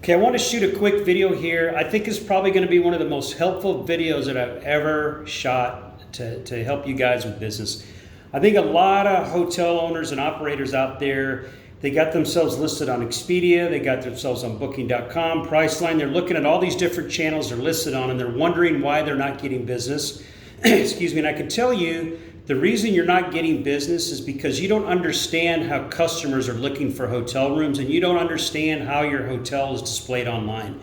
Okay, I want to shoot a quick video here. I think it's probably going to be one of the most helpful videos that I've ever shot to help you guys with business. I think a lot of hotel owners and operators out there, they got themselves listed on Expedia, they got themselves on Booking.com, Priceline. They're looking at all these different channels they're listed on and they're wondering why they're not getting business. Excuse me, and I can tell you the reason you're not getting business is because you don't understand how customers are looking for hotel rooms and you don't understand how your hotel is displayed online.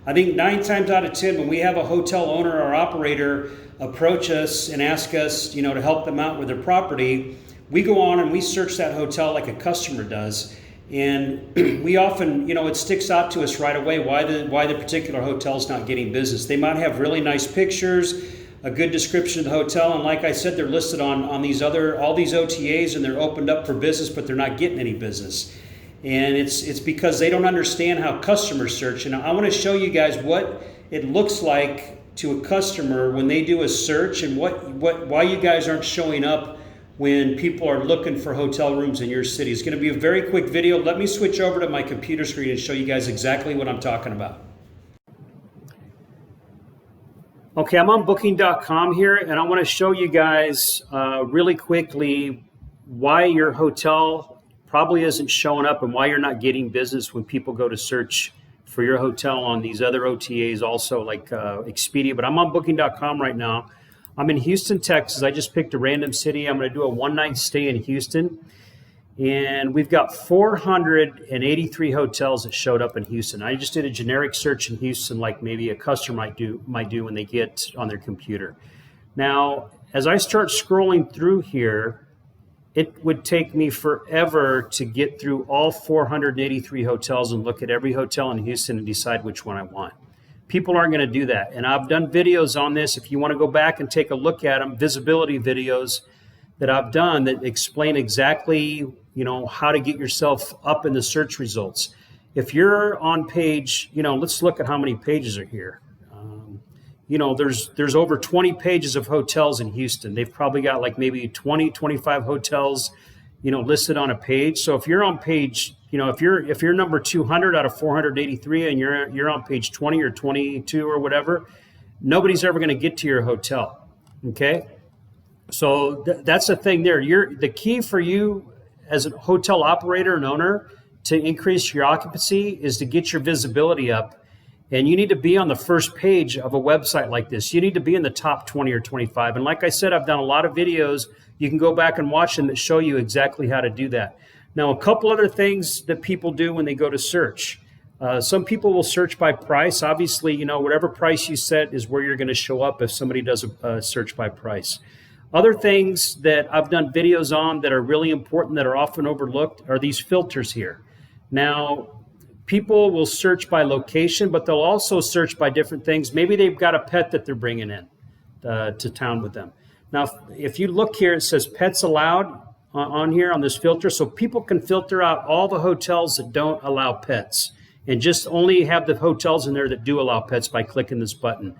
I think 9 times out of 10, when we have a hotel owner or operator approach us and ask us, to help them out with their property, we go on and we search that hotel like a customer does. And we often, it sticks out to us right away why the particular hotel is not getting business. They might have really nice pictures, a good description of the hotel, and like I said, they're listed on all these OTAs and they're opened up for business, but they're not getting any business. And it's because they don't understand how customers search. And I want to show you guys what it looks like to a customer when they do a search and why you guys aren't showing up when people are looking for hotel rooms in your city. It's going to be a very quick video. Let me switch over to my computer screen and show you guys exactly what I'm talking about. Okay, I'm on Booking.com here, and I want to show you guys really quickly why your hotel probably isn't showing up and why you're not getting business when people go to search for your hotel on these other OTAs also like Expedia. But I'm on Booking.com right now. I'm in Houston, Texas. I just picked a random city. I'm going to do a one-night stay in Houston. And we've got 483 hotels that showed up in Houston. I just did a generic search in Houston like maybe a customer might do when they get on their computer. Now, as I start scrolling through here, it would take me forever to get through all 483 hotels and look at every hotel in Houston and decide which one I want. People aren't going to do that. And I've done videos on this. If you want to go back and take a look at them, visibility videos that I've done that explain exactly, how to get yourself up in the search results. If you're on page, let's look at how many pages are here. There's over 20 pages of hotels in Houston. They've probably got like maybe 20, 25 hotels, listed on a page. So if you're on page, if you're number 200 out of 483 and you're on page 20 or 22 or whatever, nobody's ever going to get to your hotel. Okay. So that's the thing there. The key for you as a hotel operator and owner to increase your occupancy is to get your visibility up. And you need to be on the first page of a website like this. You need to be in the top 20 or 25. And like I said, I've done a lot of videos. You can go back and watch them that show you exactly how to do that. Now, a couple other things that people do when they go to search. Some people will search by price. Obviously, whatever price you set is where you're going to show up if somebody does a search by price. Other things that I've done videos on that are really important that are often overlooked are these filters here. Now, people will search by location, but they'll also search by different things. Maybe they've got a pet that they're bringing in to town with them. Now, if you look here, it says pets allowed on here on this filter. So people can filter out all the hotels that don't allow pets and just only have the hotels in there that do allow pets by clicking this button.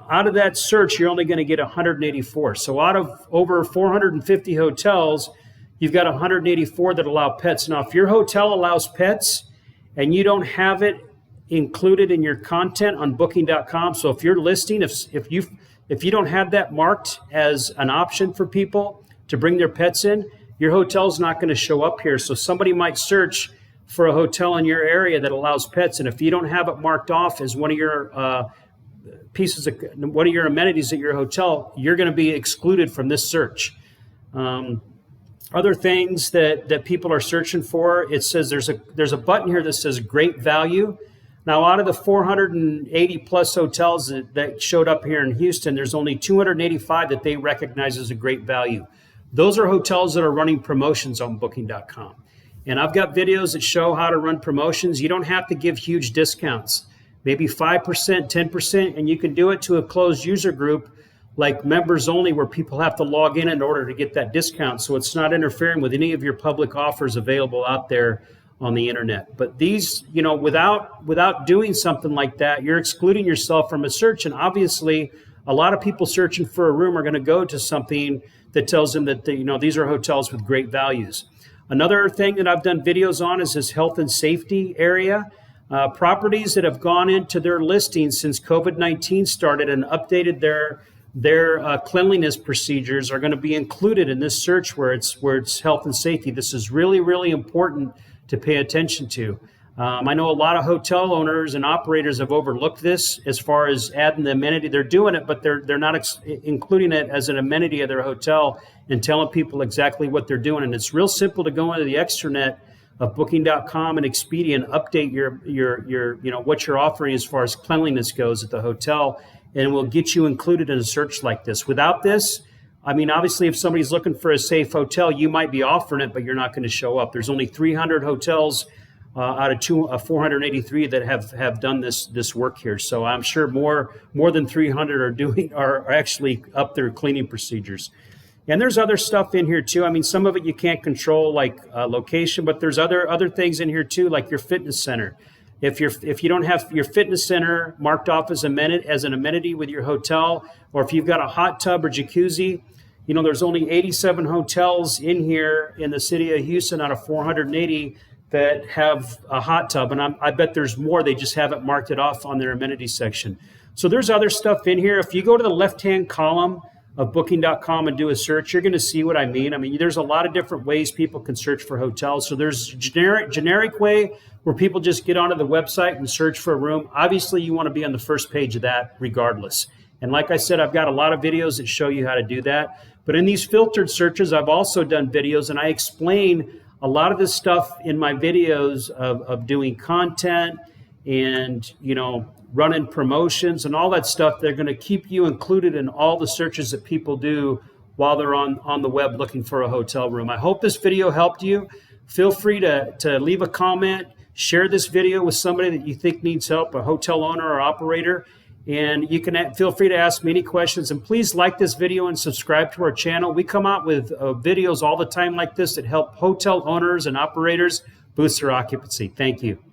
Out of that search, you're only going to get 184. So out of over 450 hotels, you've got 184 that allow pets. Now, if your hotel allows pets and you don't have it included in your content on Booking.com, so if you're listing, if you don't have that marked as an option for people to bring their pets in, your hotel's not going to show up here. So somebody might search for a hotel in your area that allows pets, and if you don't have it marked off as one of your one of your amenities at your hotel, you're going to be excluded from this search. Other things that people are searching for, it says there's a button here that says great value. Now, out of the 480 plus hotels that showed up here in Houston, there's only 285 that they recognize as a great value. Those are hotels that are running promotions on Booking.com. And I've got videos that show how to run promotions. You don't have to give huge discounts. Maybe 5%, 10%, and you can do it to a closed user group like members only where people have to log in order to get that discount. So it's not interfering with any of your public offers available out there on the internet. But these, without doing something like that, you're excluding yourself from a search. And obviously, a lot of people searching for a room are going to go to something that tells them that, these are hotels with great values. Another thing that I've done videos on is this health and safety area. Properties that have gone into their listings since COVID-19 started and updated their cleanliness procedures are going to be included in this search where it's health and safety. This is really, really important to pay attention to. I know a lot of hotel owners and operators have overlooked this as far as adding the amenity. They're doing it, but they're not including it as an amenity of their hotel and telling people exactly what they're doing. And it's real simple to go into the extranet of Booking.com and Expedia and update your what you're offering as far as cleanliness goes at the hotel, and will get you included in a search like this. Without this, I mean, obviously, if somebody's looking for a safe hotel, you might be offering it, but you're not going to show up. There's only 300 hotels out of 483 that have done this work here. So I'm sure more than 300 are actually up their cleaning procedures. And there's other stuff in here too. I mean, some of it you can't control, like location, but there's other things in here too, like your fitness center. If you don't have your fitness center marked off as an amenity with your hotel, or if you've got a hot tub or jacuzzi, there's only 87 hotels in here in the city of Houston out of 480 that have a hot tub, and I bet there's more. They just haven't marked it off on their amenity section. So there's other stuff in here. If you go to the left-hand column of Booking.com and do a search, you're going to see what I mean. I mean, there's a lot of different ways people can search for hotels. So there's generic way where people just get onto the website and search for a room. Obviously, you want to be on the first page of that regardless. And like I said, I've got a lot of videos that show you how to do that. But in these filtered searches, I've also done videos, and I explain a lot of this stuff in my videos of doing content and, running promotions and all that stuff. They're going to keep you included in all the searches that people do while they're on the web looking for a hotel room. I hope this video helped you. Feel free to leave a comment, share this video with somebody that you think needs help, a hotel owner or operator, and you can feel free to ask me any questions. And please like this video and subscribe to our channel. We come out with videos all the time like this that help hotel owners and operators boost their occupancy. Thank you.